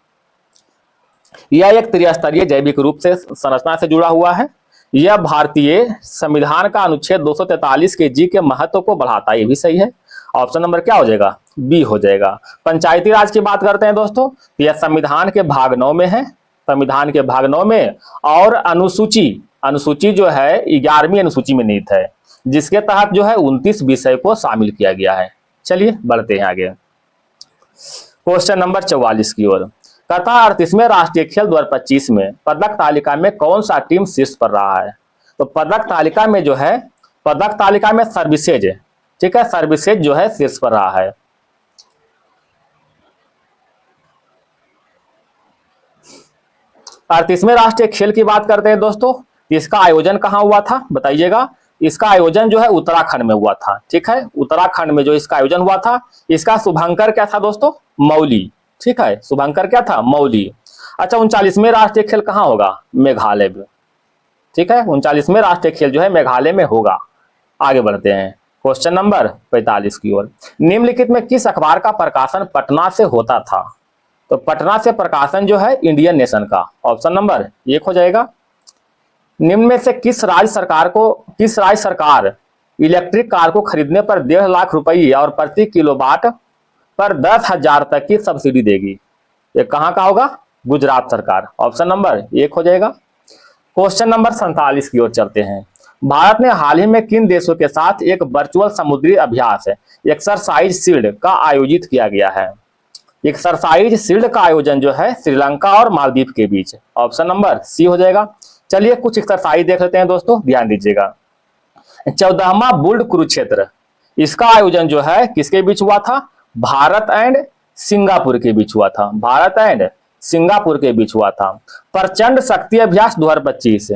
यह एक त्रिस्तरीय जैविक रूप से संरचना से जुड़ा हुआ है। यह भारतीय संविधान का अनुच्छेद 243 के जी के महत्व को बढ़ाता है, ये भी सही है। ऑप्शन नंबर क्या हो जाएगा? बी हो जाएगा। पंचायती राज की बात करते हैं दोस्तों, यह संविधान के भाग 9 में है, संविधान के भाग 9 में, और अनुसूची जो है 11वीं अनुसूची में निहित है, जिसके तहत जो है 29 विषय को शामिल किया गया है। चलिए बढ़ते हैं आगे क्वेश्चन नंबर 44 की ओर। कहता 38वें राष्ट्रीय खेल 2025 में पदक तालिका में कौन सा टीम शीर्ष पर रहा है? तो पदक तालिका में जो है, पदक तालिका में सर्विसेज, ठीक है, सर्विसेज जो है शीर्ष पर रहा है। अड़तीसवें राष्ट्रीय खेल की बात करते हैं दोस्तों, इसका आयोजन कहां हुआ था बताइएगा। इसका आयोजन जो है उत्तराखंड में हुआ था। ठीक है, उत्तराखंड में जो इसका आयोजन हुआ था, इसका शुभंकर क्या था दोस्तों? मौली। ठीक है, शुभंकर क्या था? मौली। अच्छा 39वें राष्ट्रीय खेल कहां होगा? मेघालय में। ठीक है, 39वें राष्ट्रीय खेल जो है मेघालय में होगा। आगे बढ़ते हैं क्वेश्चन नंबर 45 की ओर। निम्नलिखित में किस अखबार का प्रकाशन पटना से होता था? तो पटना से प्रकाशन जो है इंडियन नेशन का। ऑप्शन नंबर 1 हो जाएगा। निम्न में से किस राज्य सरकार इलेक्ट्रिक कार को खरीदने पर 1.5 लाख रुपये और प्रति किलोवाट पर 10,000 तक की सब्सिडी देगी? ये कहां का होगा? गुजरात सरकार। ऑप्शन नंबर 1 हो जाएगा। क्वेश्चन नंबर 47 की ओर चलते हैं। भारत ने हाल ही में किन देशों के साथ एक वर्चुअल समुद्री अभ्यास एक्सरसाइज शील्ड का आयोजित किया गया है? एक्सरसाइज शील्ड का आयोजन जो है श्रीलंका और मालदीव के बीच। ऑप्शन नंबर सी हो जाएगा। चलिए कुछ एक्सरसाइज देख लेते हैं दोस्तों, ध्यान दीजिएगा। 14वां बुल्ड कुरुक्षेत्र, इसका आयोजन जो है किसके बीच हुआ था? भारत एंड सिंगापुर के बीच हुआ था। भारत एंड सिंगापुर के बीच हुआ था। प्रचंड शक्ति अभ्यास 2025,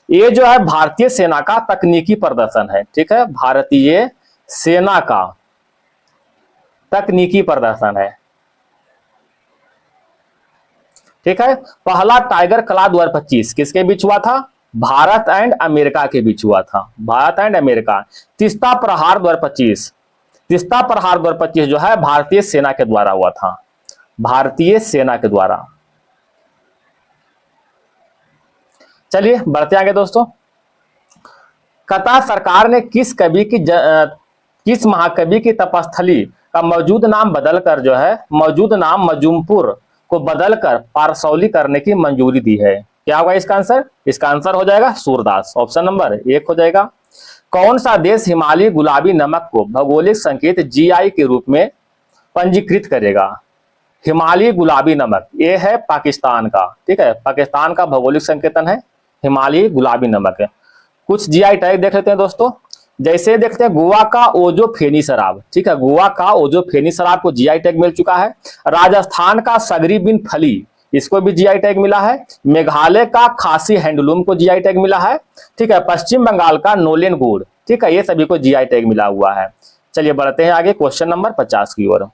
ये जो है भारतीय सेना का तकनीकी प्रदर्शन है। ठीक है, भारतीय सेना का तकनीकी प्रदर्शन है। ठीक है, पहला टाइगर क्लास 2025 किसके बीच हुआ था? भारत एंड अमेरिका के बीच हुआ था। Bharat and America. तीस्ता प्रहार 2025 जो है भारतीय सेना के द्वारा हुआ था। भारतीय सेना के द्वारा। चलिए बढ़ते आगे दोस्तों। कतार सरकार ने किस महाकवि की तपस्थली का मौजूद नाम बदलकर जो है मौजूद नाम मजूमपुर को बदलकर पारसौली करने की मंजूरी दी है? क्या होगा इसका आंसर? इसका आंसर हो जाएगा सूरदास। ऑप्शन नंबर 1 हो जाएगा। कौन सा देश हिमालयी गुलाबी नमक को भौगोलिक संकेत जीआई के रूप में पंजीकृत करेगा? हिमालयी गुलाबी नमक, ये है पाकिस्तान का। ठीक है, पाकिस्तान का भौगोलिक संकेतन है हिमालयी गुलाबी नमक है। कुछ जीआई टैग देख लेते हैं दोस्तों, जैसे देखते हैं गोवा का ओजो फेनी शराब। ठीक है, गोवा का ओजो फेनी शराब को जीआई टैग मिल चुका है। राजस्थान का सगरी बिन फली, इसको भी जीआई टैग मिला है। मेघालय का खासी हैंडलूम को जीआई टैग मिला है। ठीक है, पश्चिम बंगाल का नोलेन गुड़, ठीक है, ये सभी को जीआई टैग मिला हुआ है। चलिए बढ़ते हैं आगे क्वेश्चन नंबर 50 की ओर।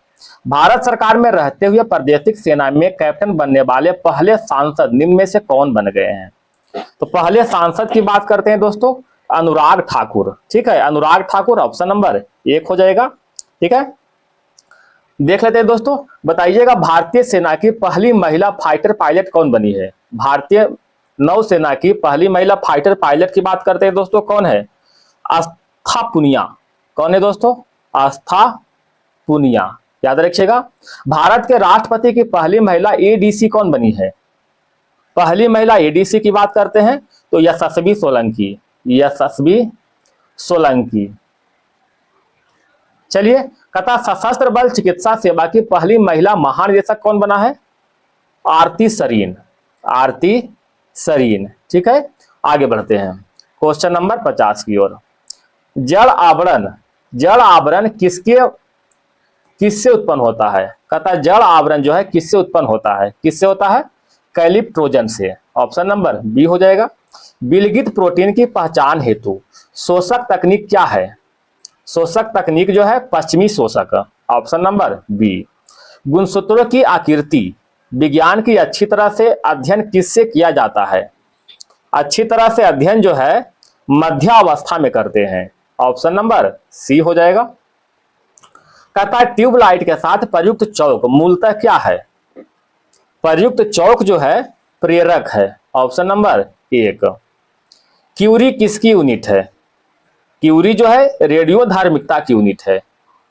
भारत सरकार में रहते हुए प्रादेशिक सेना में कैप्टन बनने वाले पहले सांसद निम्न में से कौन बन गए हैं? तो पहले सांसद की बात करते हैं दोस्तों, अनुराग ठाकुर। ठीक है, अनुराग ठाकुर ऑप्शन नंबर 1 हो जाएगा। ठीक है, देख लेते हैं दोस्तों, बताइएगा भारतीय सेना की पहली महिला फाइटर पायलट कौन बनी है? भारतीय नौसेना की पहली महिला फाइटर पायलट की बात करते हैं दोस्तों, कौन है? आस्था पुनिया। कौन है दोस्तों? आस्था पुनिया, याद रखिएगा। भारत के राष्ट्रपति की पहली महिला एडीसी कौन बनी है? पहली महिला एडीसी की बात करते हैं तो यशस्वी सोलंकी, यशस्वी सोलंकी। चलिए, कथा सशस्त्र बल चिकित्सा सेवा की पहली महिला महानिदेशक कौन बना है? आरती सरीन, आरती सरीन। ठीक है, आगे बढ़ते हैं क्वेश्चन नंबर 50 की ओर। जल आवरण, जल आवरण किससे उत्पन्न होता है? कहता है जल आवरण जो है किससे उत्पन्न होता है? किससे होता है? कैलिप्ट्रोजन से। ऑप्शन नंबर बी हो जाएगा। विलगित प्रोटीन की पहचान हेतु शोषक तकनीक क्या है? शोषक तकनीक जो है पश्चिमी शोषक। Option number B. गुणसूत्रों की आकृति विज्ञान की अच्छी तरह से अध्ययन किससे किया जाता है? अच्छी तरह से अध्ययन जो है मध्यावस्था में करते हैं। ऑप्शन नंबर सी हो जाएगा। कहता है ट्यूबलाइट के साथ प्रयुक्त चौक मूलतः क्या है? प्रयुक्त चौक जो है प्रेरक है। Option number 1। क्यूरी किसकी यूनिट है? क्यूरी जो है रेडियो धार्मिकता की यूनिट है।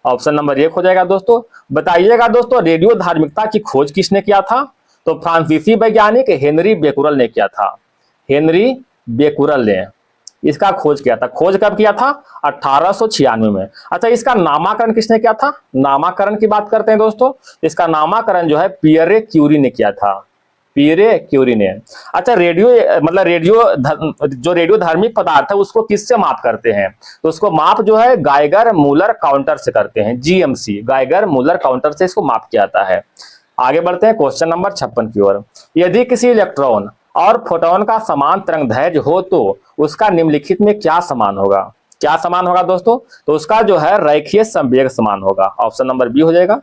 ऑप्शन नंबर 1 हो जाएगा दोस्तों। बताइएगा दोस्तों, रेडियो धार्मिकता की खोज किसने किया था? तो फ्रांसीसी वैज्ञानिक हेनरी बेकुरल ने किया था। हेनरी बेकुरल ने इसका खोज किया था। खोज कब किया था? 1896 में। अच्छा, इसका नामकरण किसने किया था? नामकरण की बात करते हैं दोस्तों, इसका नामकरण जो है पियरे क्यूरी ने किया था। पियरे क्यूरी ने। अच्छा, रेडियो मतलब जो रेडियो धार्मिक पदार्थ है उसको किससे माप करते हैं? तो उसको माप जो है गाइगर मूलर काउंटर से करते हैं। जीएमसी, गाइगर मूलर काउंटर से इसको माप किया जाता है। आगे बढ़ते हैं क्वेश्चन नंबर 56 की ओर। यदि किसी इलेक्ट्रॉन और फोटोन का समान तरंगदैर्घ्य हो तो उसका निम्नलिखित में क्या समान होगा? क्या समान होगा दोस्तों? तो उसका जो है रैखिक संवेग समान होगा। ऑप्शन नंबर बी हो जाएगा।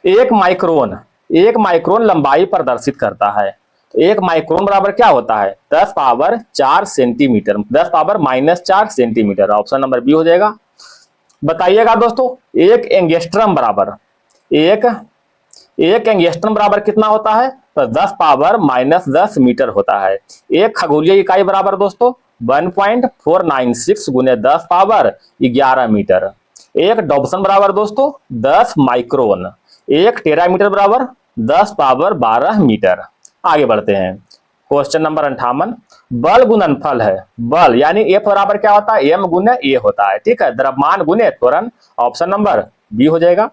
एक माइक्रोन लंबाई प्रदर्शित करता है। तो एक माइक्रोन बराबर क्या होता है? 10 power 4 centimetre, 10 power -4 centimetre. Option number B हो जाएगा। बताइएगा दोस्तों, एक एंगस्ट्रम बराबर कितना होता है? तो 10 पावर -10 मीटर होता है। एक खगोलीय इकाई बराबर दोस्तों 1.496 गुने 10 पावर 11 मीटर। एक डॉप्सन बराबर दोस्तों 10 माइक्रोन। एक टेरामीटर बराबर 10 पावर 12 मीटर। आगे बढ़ते हैं क्वेश्चन नंबर 58। बल गुणनफल है, बल यानी एफ बराबर क्या होता है? एम गुने ए होता है। ठीक है, द्रव्यमान गुने त्वरण। ऑप्शन नंबर बी हो जाएगा।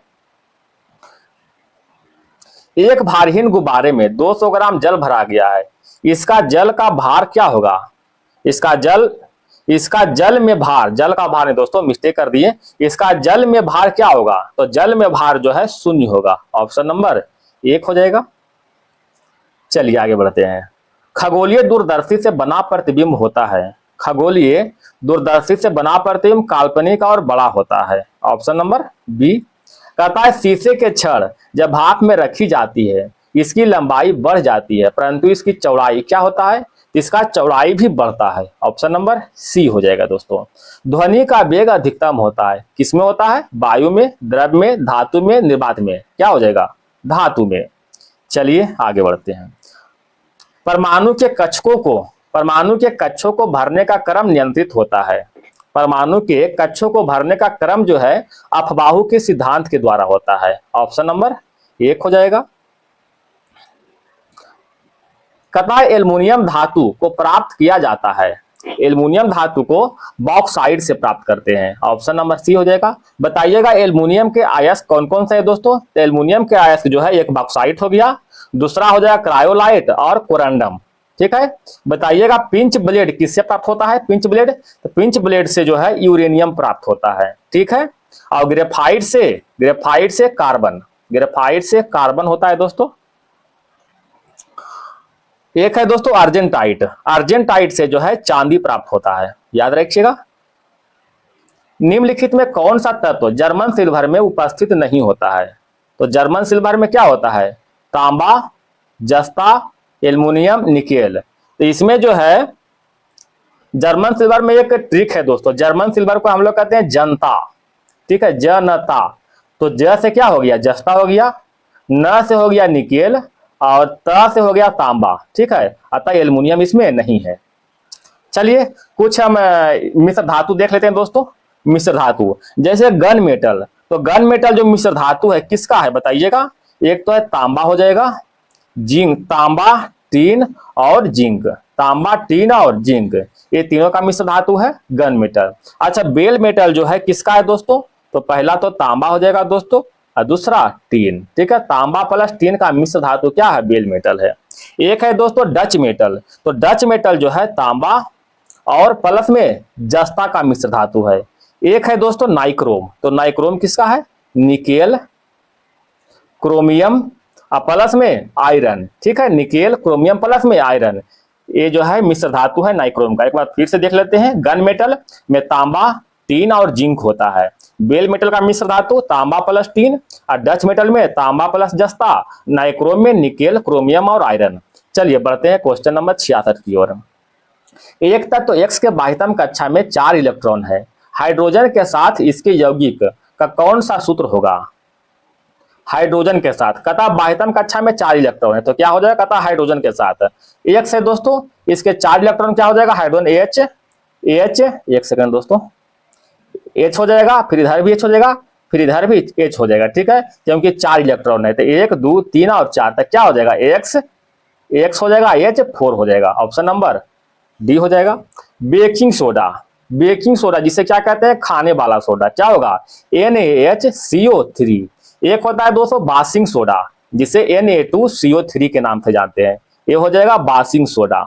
एक भारहीन गुब्बारे में 200 ग्राम जल भरा गया है, इसका जल का भार क्या होगा? इसका जल में भार, जल का भार नहीं दोस्तों, मिस्टेक कर दिए। इसका जल में भार क्या होगा? तो जल में भार जो है 0 होगा। ऑप्शन नंबर 1 हो जाएगा। चलिए आगे बढ़ते हैं। खगोलीय दूरदर्शी से बना प्रतिबिंब होता है। खगोलीय दूरदर्शी से बना प्रतिबिंब काल्पनिक और बड़ा होता है। Option number B. कहता है शीशे के छड़ जब हाथ में रखी जाती है इसकी लंबाई बढ़ जाती है परंतु इसकी चौड़ाई क्या होता है? इसका चौड़ाई भी बढ़ता है। ऑप्शन नंबर सी हो जाएगा दोस्तों। ध्वनि का वेग अधिकतम होता है, किसमें होता है? वायु में, द्रव में, धातु में, निर्वात में। क्या हो जाएगा? धातु में। चलिए आगे बढ़ते हैं। परमाणु के कक्षों को भरने का क्रम नियंत्रित होता है। परमाणु के कक्षों को भरने का क्रम जो है अफबाहु के सिद्धांत के द्वारा होता है। ऑप्शन नंबर 1 हो जाएगा। कता एल्युमिनियम धातु को प्राप्त किया जाता है। एल्युमिनियम धातु को बॉक्साइट से प्राप्त करते हैं। ऑप्शन नंबर सी हो जाएगा। बताइएगा एल्युमिनियम के अयस्क कौन कौन से है दोस्तों? तो एल्युमिनियम के अयस्क जो है एक बॉक्साइट हो गया, दूसरा हो जाएगा क्रायोलाइट और कोरंडम। ठीक है, बताइएगा पिंच ब्लेड किससे प्राप्त होता है? पिंच ब्लेड, तो पिंच ब्लेड से जो है यूरेनियम प्राप्त होता है। ठीक है, और ग्रेफाइट से कार्बन। ग्रेफाइट से कार्बन होता है दोस्तों। एक है दोस्तों अर्जेंटाइट, अर्जेंटाइट से जो है चांदी प्राप्त होता है, याद रखिएगा। निम्नलिखित में कौन सा तत्व जर्मन सिल्वर में उपस्थित नहीं होता है? तो जर्मन सिल्वर में क्या होता है? तांबा, जस्ता, एल्युमिनियम, निकेल। तो इसमें जो है जर्मन सिल्वर में एक ट्रिक है दोस्तों, जर्मन सिल्वर को हम लोग कहते हैं जनता, ठीक है, जनता। तो ज से क्या हो गया? जस्ता हो गया, न से हो गया निकेल, और त से हो गया तांबा, ठीक है। अतः एल्युमिनियम इसमें नहीं है। चलिए कुछ हम मिश्र धातु देख लेते हैं दोस्तों। मिश्र धातु जैसे गन मेटल, तो गन मेटल जो मिश्र धातु है किसका है बताइएगा? एक तो है तांबा हो जाएगा, जिंक, तांबा, टीन और जिंक, तांबा, टीन और जिंक, ये तीनों का मिश्र धातु है गन मेटल। अच्छा बेल मेटल जो है किसका है दोस्तों? तो पहला तो तांबा हो जाएगा दोस्तों, और दूसरा टीन, ठीक है। तांबा प्लस टीन का मिश्र धातु क्या है? बेल मेटल है। एक है दोस्तों डच मेटल, तो डच मेटल जो है तांबा और प्लस में जस्ता का मिश्र धातु है। एक है दोस्तों नाइक्रोम, तो नाइक्रोम किसका है? निकेल, क्रोमियम और प्लस में आयरन, ठीक है। निकेल, क्रोमियम प्लस में आयरन, ये जो है मिश्र धातु है नाइक्रोम का। एक बार फिर से देख लेते हैं, गन मेटल में तांबा, टीन और जिंक होता है। बेल मेटल का मिश्र धातु तांबा प्लस टीन, और डच मेटल में तांबा प्लस जस्ता, नाइक्रोम में निकेल, क्रोमियम और आयरन। चलिए बढ़ते हैं क्वेश्चन नंबर 66 की ओर। एक तत्व एक्स के बाह्यतम कक्षा में 4 इलेक्ट्रॉन है, हाइड्रोजन के साथ इसके यौगिक का कौन सा सूत्र होगा? हाइड्रोजन के साथ कता बाह्यतम कक्षा में 4 इलेक्ट्रॉन है, तो क्या हो जाएगा? कता हाइड्रोजन के साथ एक्स है दोस्तों, इसके 4 इलेक्ट्रॉन क्या हो जाएगा? हाइड्रोजन एच, एच, एक सेकंड दोस्तों, एच हो जाएगा, फिर इधर भी एच हो जाएगा, फिर इधर भी एच हो जाएगा, ठीक है, क्योंकि 4 इलेक्ट्रॉन है। तो 1 2 3 और 4 तक क्या हो जाएगा? एक्स, एक्स हो जाएगा, एच 4 हो जाएगा, ऑप्शन नंबर डी हो जाएगा। बेकिंग सोडा, बेकिंग सोडा जिसे क्या कहते हैं? खाने वाला सोडा, क्या होगा? NaHCO3। एक होता है दोस्तों बासिंग सोडा, जिसे Na2CO3 के नाम से जानते हैं, ये हो जाएगा बासिंग सोडा,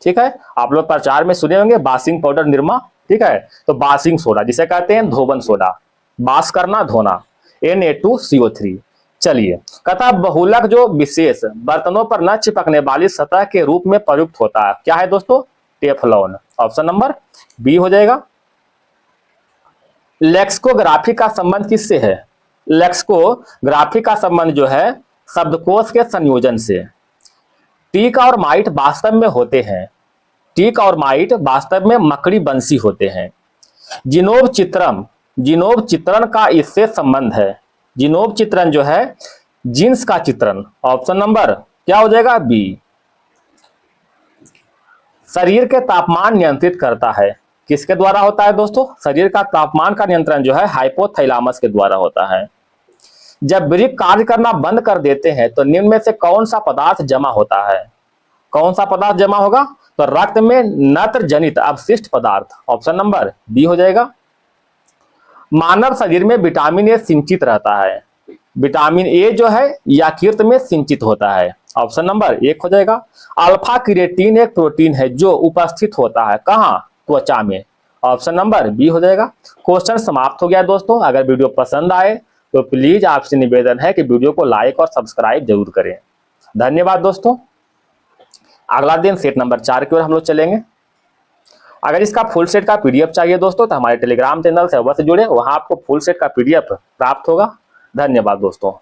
ठीक है। आप लोग प्रचार में सुने होंगे बासिंग पाउडर निरमा, ठीक है। तो बासिंग सोडा जिसे कहते हैं धोबन सोडा, बास करना, धोना, Na2CO3। चलिए कथा बहुलक जो विशेष बर्तनों पर न चिपकने वाली सतह के रूप में प्रयुक्त होता है, क्या है दोस्तों? टेफलॉन, ऑप्शन नंबर बी हो जाएगा। लेक्सिकोग्राफी का संबंध किससे है? लेक्सिकोग्राफी का संबंध जो है शब्दकोश के संयोजन से। टीक और माइट वास्तव में होते हैं, टीक और माइट वास्तव में मकड़ी बंसी होते हैं। जिनोब चित्रण, जिनोब चित्रण का इससे संबंध है। जिनोब चित्रण जो है जींस का चित्रण, ऑप्शन नंबर क्या हो जाएगा? बी। शरीर के तापमान नियंत्रित करता है, किसके द्वारा होता है दोस्तों? शरीर का तापमान का नियंत्रण जो है हाइपोथैलेमस के द्वारा होता है। जब वृक्क कार्य करना बंद कर देते हैं तो निम्न में से कौन सा पदार्थ जमा होता है? कौन सा पदार्थ जमा होगा? तो रक्त में नत्र जनित अवशिष्ट पदार्थ, ऑप्शन नंबर बी हो जाएगा। मानव शरीर में विटामिन ए सिंचित रहता है, विटामिन ए जो है यकृत में सिंचित होता है, ऑप्शन नंबर एक हो जाएगा। अल्फा क्रिएटिन एक प्रोटीन है जो उपस्थित होता है कहाँ? त्वचा में, ऑप्शन नंबर बी हो जाएगा। क्वेश्चन समाप्त हो गया दोस्तों। अगर वीडियो पसंद आए तो प्लीज आपसे निवेदन है कि वीडियो को लाइक और सब्सक्राइब जरूर करें। धन्यवाद दोस्तों। अगला दिन सेट नंबर 4 की ओर हम लोग चलेंगे। अगर इसका फुल सेट का पीडीएफ चाहिए दोस्तों तो हमारे टेलीग्राम चैनल से अवश्य जुड़े, वहां आपको फुल सेट का पीडीएफ प्राप्त होगा। धन्यवाद दोस्तों।